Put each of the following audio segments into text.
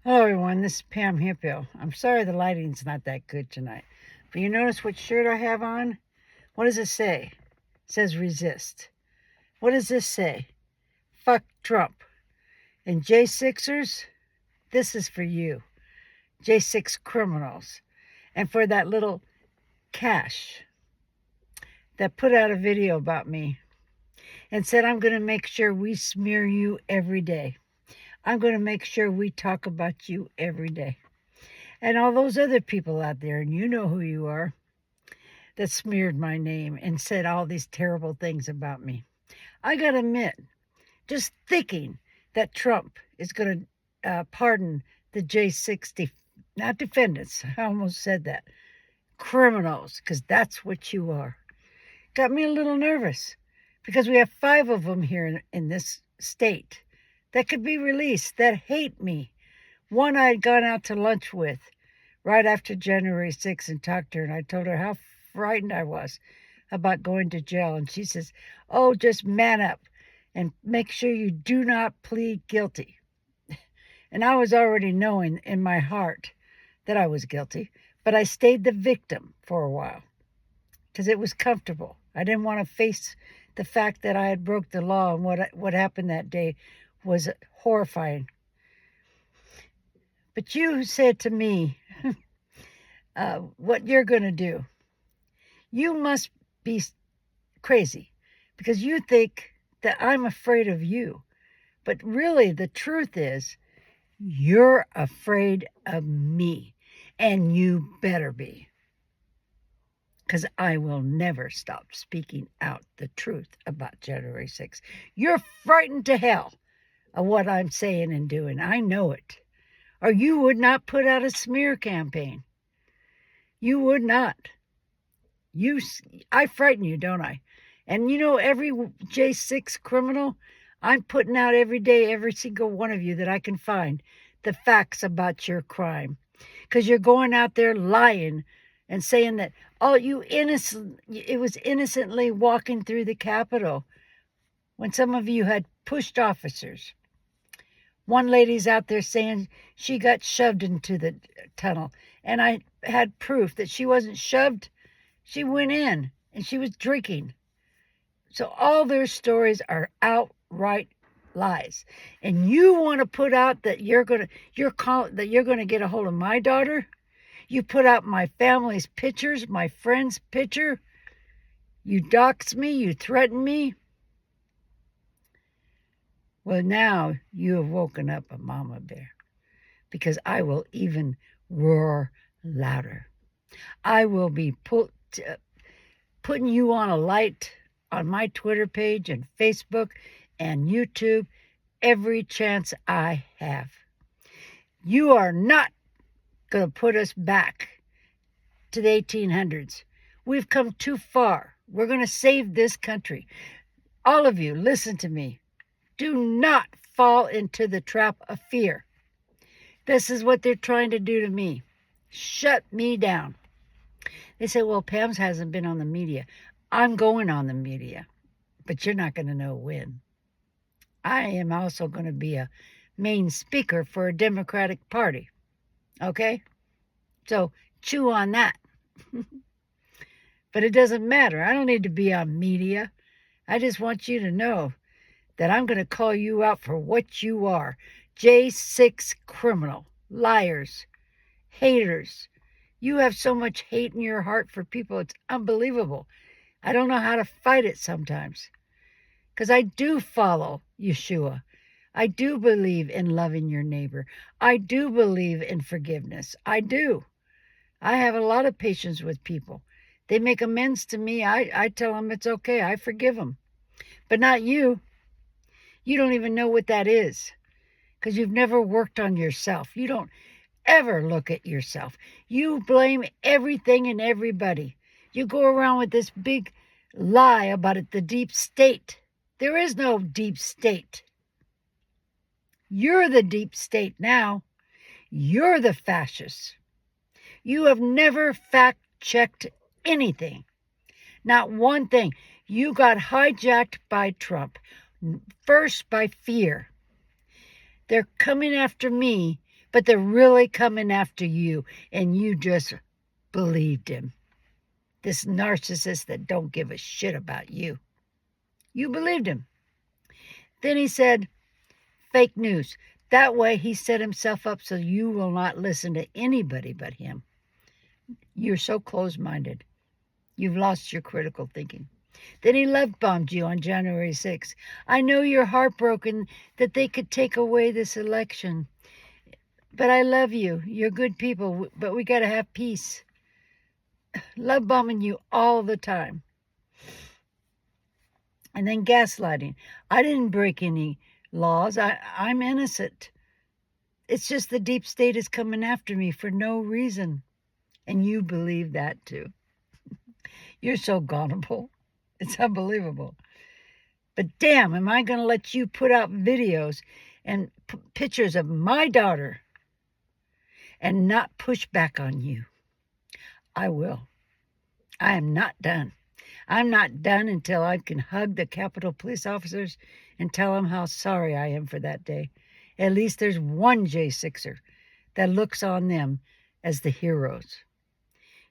Hello, everyone. This is Pam Hippill. I'm sorry the lighting's not that good tonight. But you notice what shirt I have on? What does it say? It says resist. What does this say? Fuck Trump. And J6ers, this is for you. J6 criminals. And for that little Cash that put out a video about me and said, I'm going to make sure we smear you every day. I'm going to make sure we talk about you every day. And all those other people out there, and you know who you are, that smeared my name and said all these terrible things about me. I got to admit, just thinking that Trump is going to pardon the J60, not defendants, I almost said that, criminals, because that's what you are, got me a little nervous because we have 5 of them here in this state that could be released that hate me. One I had gone out to lunch with right after January 6th and talked to her, and I told her how frightened I was about going to jail. And she says, oh, just man up and make sure you do not plead guilty. And I was already knowing in my heart that I was guilty, but I stayed the victim for a while because it was comfortable. I didn't want to face the fact that I had broke the law, and what happened that day was horrifying. But you said to me, what you're going to do. You must be crazy because you think that I'm afraid of you. But really, the truth is, you're afraid of me. And you better be. Because I will never stop speaking out the truth about January 6th. You're frightened to hell of what I'm saying and doing. I know it. Or you would not put out a smear campaign. You would not. I frighten you, don't I? And you know, every J6 criminal, I'm putting out every day, every single one of you that I can find, the facts about your crime. Because you're going out there lying and saying that, oh, it was innocently walking through the Capitol when some of you had pushed officers. One lady's out there saying she got shoved into the tunnel. And I had proof that she wasn't shoved. She went in and she was drinking. So all their stories are outright lies. And you want to put out that you're going to get a hold of my daughter? You put out my family's pictures, my friend's picture. You dox me, you threaten me. Well, now you have woken up a mama bear, because I will even roar louder. I will be putting you on a light on my Twitter page and Facebook and YouTube every chance I have. You are not going to put us back to the 1800s. We've come too far. We're going to save this country. All of you, listen to me. Do not fall into the trap of fear. This is what they're trying to do to me. Shut me down. They say, well, Pam's hasn't been on the media. I'm going on the media, but you're not going to know when. I am also going to be a main speaker for a Democratic Party. Okay? So chew on that. But it doesn't matter. I don't need to be on media. I just want you to know that I'm going to call you out for what you are. J6 criminal, liars, haters. You have so much hate in your heart for people. It's unbelievable. I don't know how to fight it sometimes. Because I do follow Yeshua. I do believe in loving your neighbor. I do believe in forgiveness. I do. I have a lot of patience with people. They make amends to me. I tell them it's okay. I forgive them. But not you. You don't even know what that is. Because you've never worked on yourself. You don't ever look at yourself. You blame everything and everybody. You go around with this big lie about it, the deep state. There is no deep state. You're the deep state now. You're the fascists. You have never fact-checked anything. Not one thing. You got hijacked by Trump. First by fear. They're coming after me but they're really coming after you, and you just believed him. This narcissist that don't give a shit about you. You believed him. Then he said, fake news. That way he set himself up so you will not listen to anybody but him. You're so close-minded. You've lost your critical thinking. Then he love bombed you on January 6th. I know you're heartbroken that they could take away this election. But I love you. You're good people, but we got to have peace. Love bombing you all the time. And then gaslighting. I didn't break any laws. I'm innocent. It's just the deep state is coming after me for no reason. And you believe that too. You're so gullible. It's unbelievable. But damn, am I going to let you put out videos and pictures of my daughter and not push back on you? I will. I am not done. I'm not done until I can hug the Capitol police officers and tell them how sorry I am for that day. At least there's one J6er that looks on them as the heroes.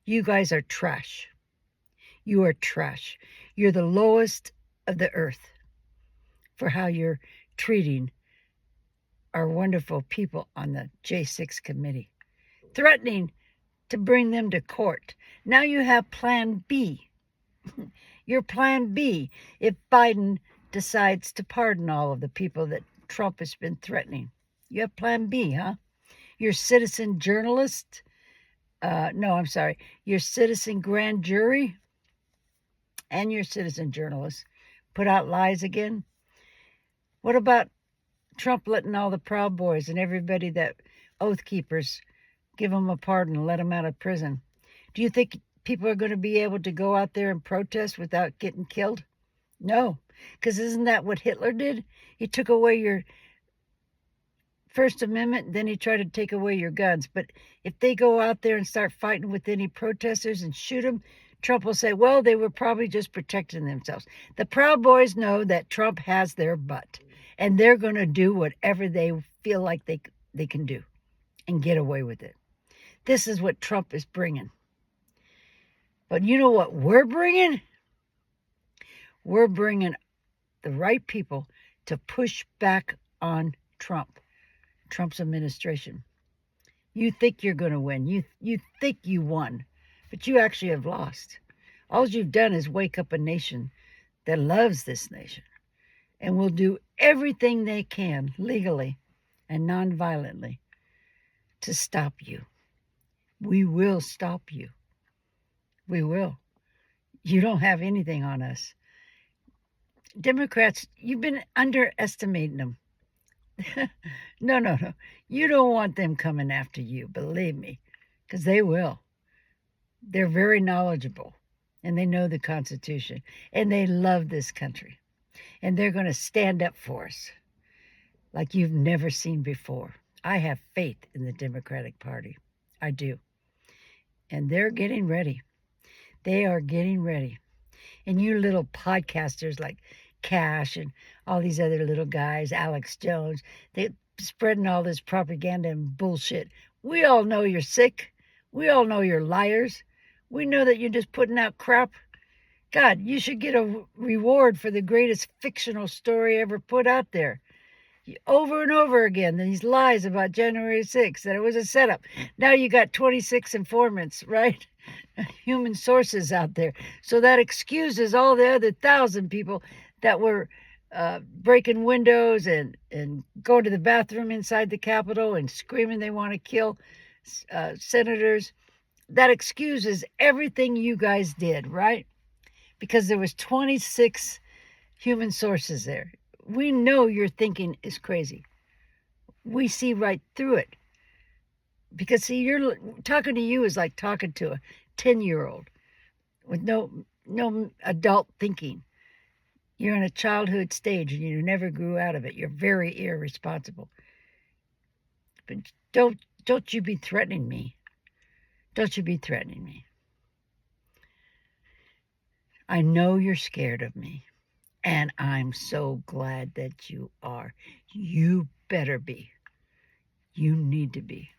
You guys are trash. You are trash. You're the lowest of the earth for how you're treating our wonderful people on the J6 committee, threatening to bring them to court. Now you have plan B. Your plan B if Biden decides to pardon all of the people that Trump has been threatening. You have plan B, huh? Your citizen journalist, your citizen grand jury and your citizen journalists put out lies again. What about Trump letting all the Proud Boys and everybody that Oath Keepers give them a pardon and let them out of prison? Do you think people are going to be able to go out there and protest without getting killed? No, because isn't that what Hitler did? He took away your First Amendment, then he tried to take away your guns. But if they go out there and start fighting with any protesters and shoot them, Trump will say, well, they were probably just protecting themselves. The Proud Boys know that Trump has their butt, and they're going to do whatever they feel like they can do and get away with it. This is what Trump is bringing. But you know what we're bringing? We're bringing the right people to push back on Trump's administration. You think you're going to win. You think you won, but you actually have lost. All you've done is wake up a nation that loves this nation and will do everything they can legally and non-violently to stop you. We will stop you. We will. You don't have anything on us. Democrats, you've been underestimating them. No. You don't want them coming after you, believe me, because they will. They're very knowledgeable, and they know the Constitution, and they love this country, and they're going to stand up for us like you've never seen before. I have faith in the Democratic Party. I do. And they're getting ready. They are getting ready. And you little podcasters like Cash and all these other little guys, Alex Jones, they're spreading all this propaganda and bullshit. We all know you're sick. We all know you're liars. We know that you're just putting out crap. God, you should get a reward for the greatest fictional story ever put out there. Over and over again, these lies about January 6th, that it was a setup. Now you got 26 informants, right? Human sources out there. So that excuses all the other 1,000 people that were breaking windows and going to the bathroom inside the Capitol and screaming they want to kill senators. That excuses everything you guys did, right? Because there was 26 human sources there. We know your thinking is crazy. We see right through it. Because, see, you're talking to you is like talking to a 10-year-old with no adult thinking. You're in a childhood stage and you never grew out of it. You're very irresponsible. But don't you be threatening me. Don't you be threatening me. I know you're scared of me. And I'm so glad that you are. You better be. You need to be.